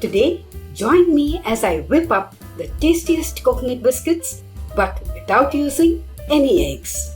Today, join me as I whip up the tastiest coconut biscuits but without using any eggs.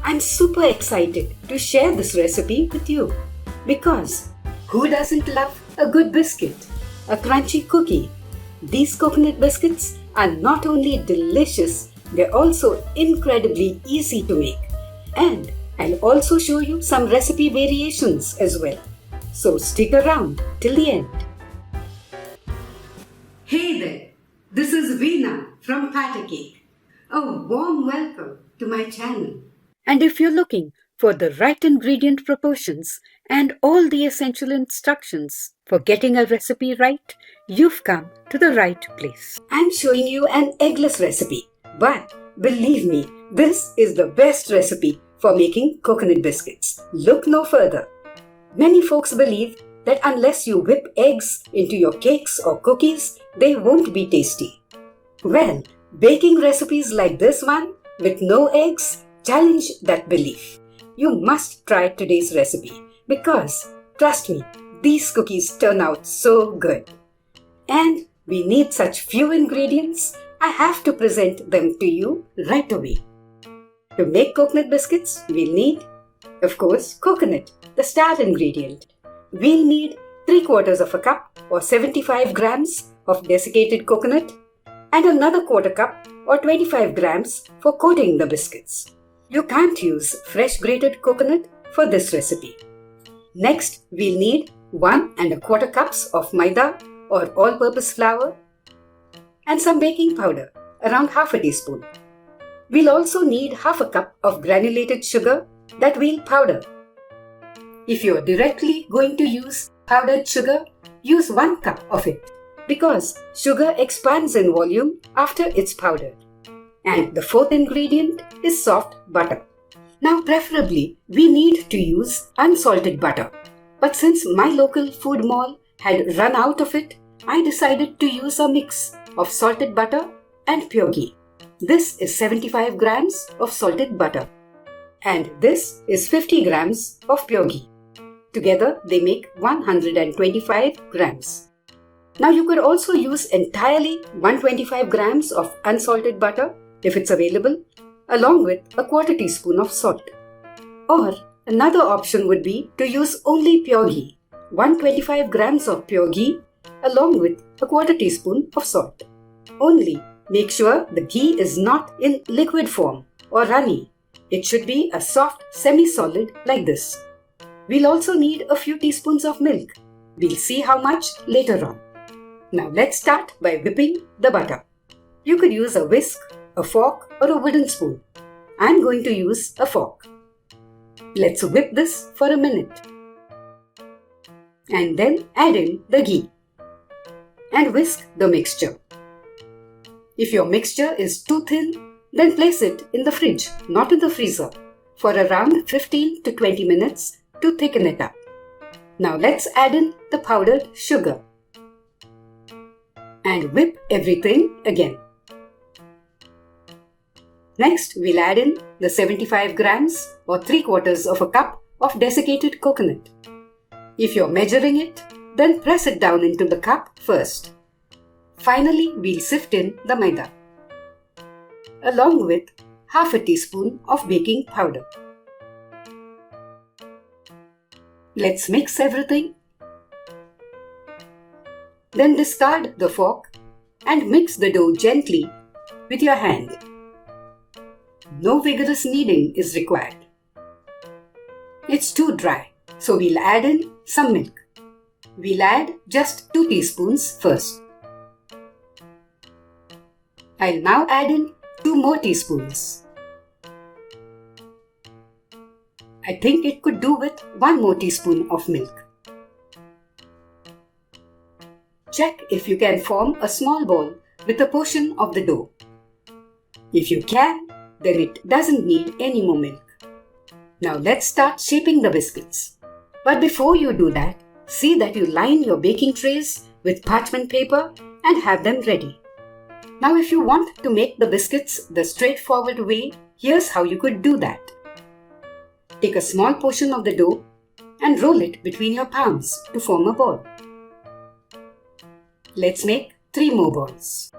I'm super excited to share this recipe with you because who doesn't love a good biscuit, a crunchy cookie? These coconut biscuits are not only delicious, they're also incredibly easy to make. And I'll also show you some recipe variations as well. So stick around till the end. Hey there, this is Veena from Baathk. A warm welcome to my channel. And if you're looking for the right ingredient proportions and all the essential instructions for getting a recipe right, you've come to the right place. I'm showing you an eggless recipe, but believe me, this is the best recipe for making coconut biscuits. Look no further. Many folks believe that unless you whip eggs into your cakes or cookies, they won't be tasty. Well, baking recipes like this one with no eggs challenge that belief. You must try today's recipe because, trust me, these cookies turn out so good. And we need such few ingredients, I have to present them to you right away. To make coconut biscuits, we'll need, of course, coconut, the star ingredient. We'll need 3/4 of a cup or 75 grams of desiccated coconut and another 1/4 cup or 25 grams for coating the biscuits. You can't use fresh grated coconut for this recipe. Next, we'll need 1 1/4 cups of maida or all-purpose flour and some baking powder, around half a teaspoon. We'll also need half a cup of granulated sugar that we'll powder. If you're directly going to use powdered sugar, use 1 cup of it because sugar expands in volume after it's powdered. And the 4th ingredient is soft butter. Now preferably, we need to use unsalted butter. But since my local food mall had run out of it, I decided to use a mix of salted butter and pure ghee. This is 75 grams of salted butter. And this is 50 grams of pure ghee. Together, they make 125 grams. Now you could also use entirely 125 grams of unsalted butter if it's available, along with a 1/4 teaspoon of salt. Or another option would be to use only pure ghee, 125 grams of pure ghee, along with a 1/4 teaspoon of salt. Only make sure the ghee is not in liquid form or runny. It should be a soft semi-solid like this. We'll also need a few teaspoons of milk. We'll see how much later on. Now let's start by whipping the butter. You could use a whisk, a fork or a wooden spoon. I'm going to use a fork. Let's whip this for a minute. And then add in the ghee. And whisk the mixture. If your mixture is too thin, then place it in the fridge, not in the freezer, for around 15 to 20 minutes to thicken it up. Now let's add in the powdered sugar. And whip everything again. Next, we'll add in the 75 grams or 3/4 of a cup of desiccated coconut. If you're measuring it, then press it down into the cup first. Finally, we'll sift in the maida, along with half a teaspoon of baking powder. Let's mix everything. Then discard the fork and mix the dough gently with your hand. No vigorous kneading is required. It's too dry, so we'll add in some milk. We'll add just 2 teaspoons first. I'll now add in 2 more teaspoons. I think it could do with 1 more teaspoon of milk. Check if you can form a small ball with a portion of the dough. If you can, then it doesn't need any more milk. Now let's start shaping the biscuits. But before you do that, see that you line your baking trays with parchment paper and have them ready. Now if you want to make the biscuits the straightforward way, here's how you could do that. Take a small portion of the dough and roll it between your palms to form a ball. Let's make 3 more balls.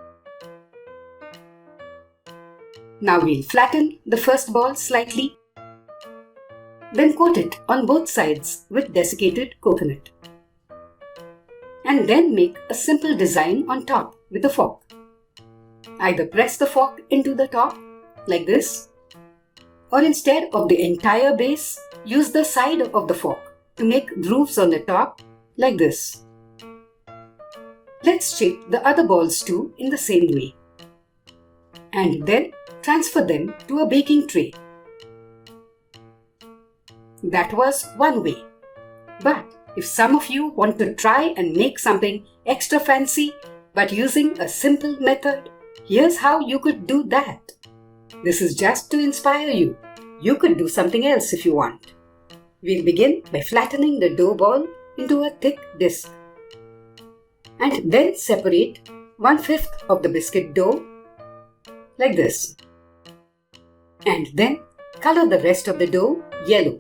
Now we'll flatten the first ball slightly. Then coat it on both sides with desiccated coconut. And then make a simple design on top with a fork. Either press the fork into the top, like this, or instead of the entire base, use the side of the fork to make grooves on the top, like this. Let's shape the other balls too in the same way. And then transfer them to a baking tray. That was one way. But if some of you want to try and make something extra fancy but using a simple method, here's how you could do that. This is just to inspire you. You could do something else if you want. We'll begin by flattening the dough ball into a thick disc. And then separate 1/5 of the biscuit dough, like this. And then color the rest of the dough yellow.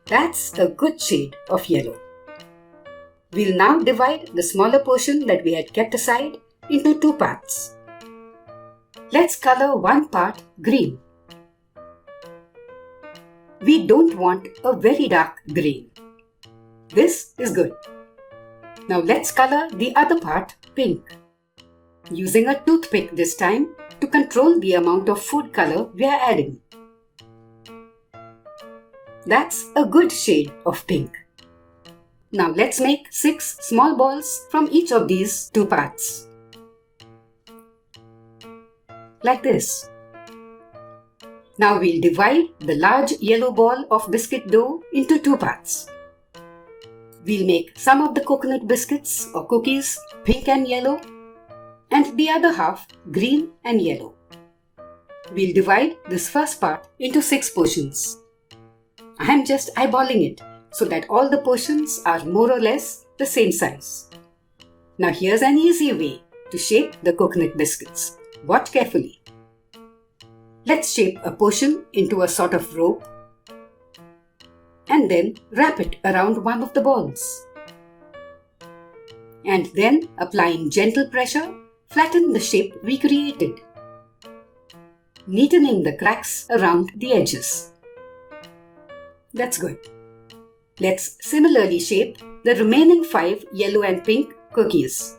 That's a good shade of yellow. We'll now divide the smaller portion that we had kept aside into 2 parts. Let's color one part green. We don't want a very dark green. This is good. Now let's color the other part pink. Using a toothpick this time to control the amount of food color we are adding. That's a good shade of pink. Now let's make 6 small balls from each of these 2 parts. Like this. Now we'll divide the large yellow ball of biscuit dough into 2 parts. We'll make some of the coconut biscuits or cookies pink and yellow, and the other half green and yellow. We'll divide this first part into 6 portions. I'm just eyeballing it so that all the portions are more or less the same size. Now here's an easy way to shape the coconut biscuits. Watch carefully. Let's shape a portion into a sort of rope and then wrap it around one of the balls. And then, applying gentle pressure, flatten the shape we created, neatening the cracks around the edges. That's good. Let's similarly shape the remaining 5 yellow and pink cookies.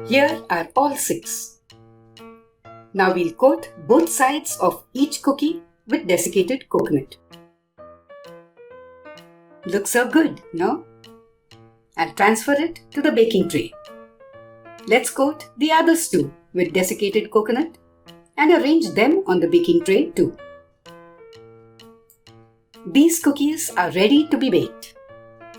Here are all 6. Now we'll coat both sides of each cookie with desiccated coconut. Looks so good, no? I'll transfer it to the baking tray. Let's coat the others too with desiccated coconut and arrange them on the baking tray too. These cookies are ready to be baked.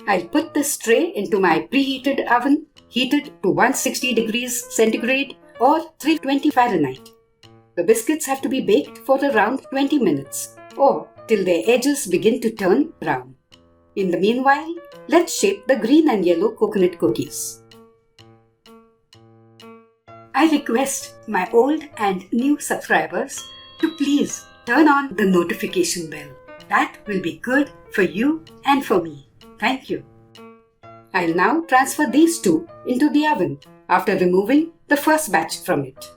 I'll put this tray into my preheated oven, heated to 160 degrees centigrade or 320 Fahrenheit. The biscuits have to be baked for around 20 minutes or till their edges begin to turn brown. In the meanwhile, let's shape the green and yellow coconut cookies. I request my old and new subscribers to please turn on the notification bell. That will be good for you and for me. Thank you. I'll now transfer these 2 into the oven after removing the first batch from it.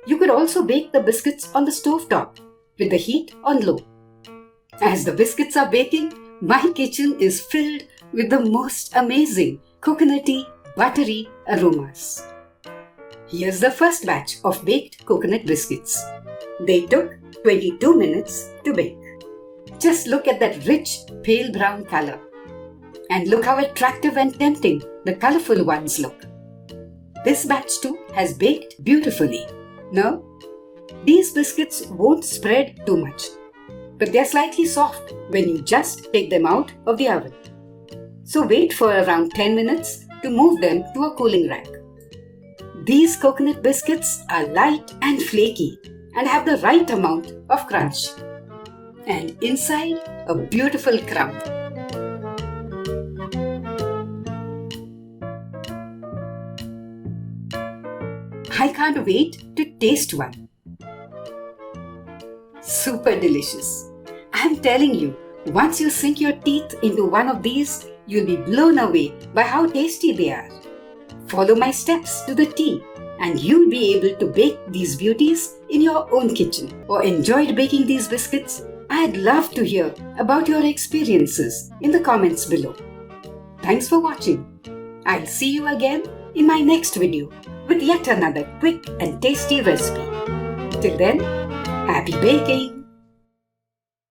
You could also bake the biscuits on the stove top with the heat on low. As the biscuits are baking, my kitchen is filled with the most amazing coconutty, buttery aromas. Here's the first batch of baked coconut biscuits. They took 22 minutes to bake. Just look at that rich, pale brown color. And look how attractive and tempting the colorful ones look. This batch too has baked beautifully. No? These biscuits won't spread too much, but they're slightly soft when you just take them out of the oven. So wait for around 10 minutes to move them to a cooling rack. These coconut biscuits are light and flaky and have the right amount of crunch. And inside, a beautiful crumb. I can't wait to taste one. super delicious. I'm telling you, once you sink your teeth into one of these, you'll be blown away by how tasty they are. Follow my steps to the T, and you'll be able to bake these beauties in your own kitchen. Or enjoyed baking these biscuits? I'd love to hear about your experiences in the comments below. Thanks for watching. I'll see you again in my next video with yet another quick and tasty recipe. Till then, happy baking!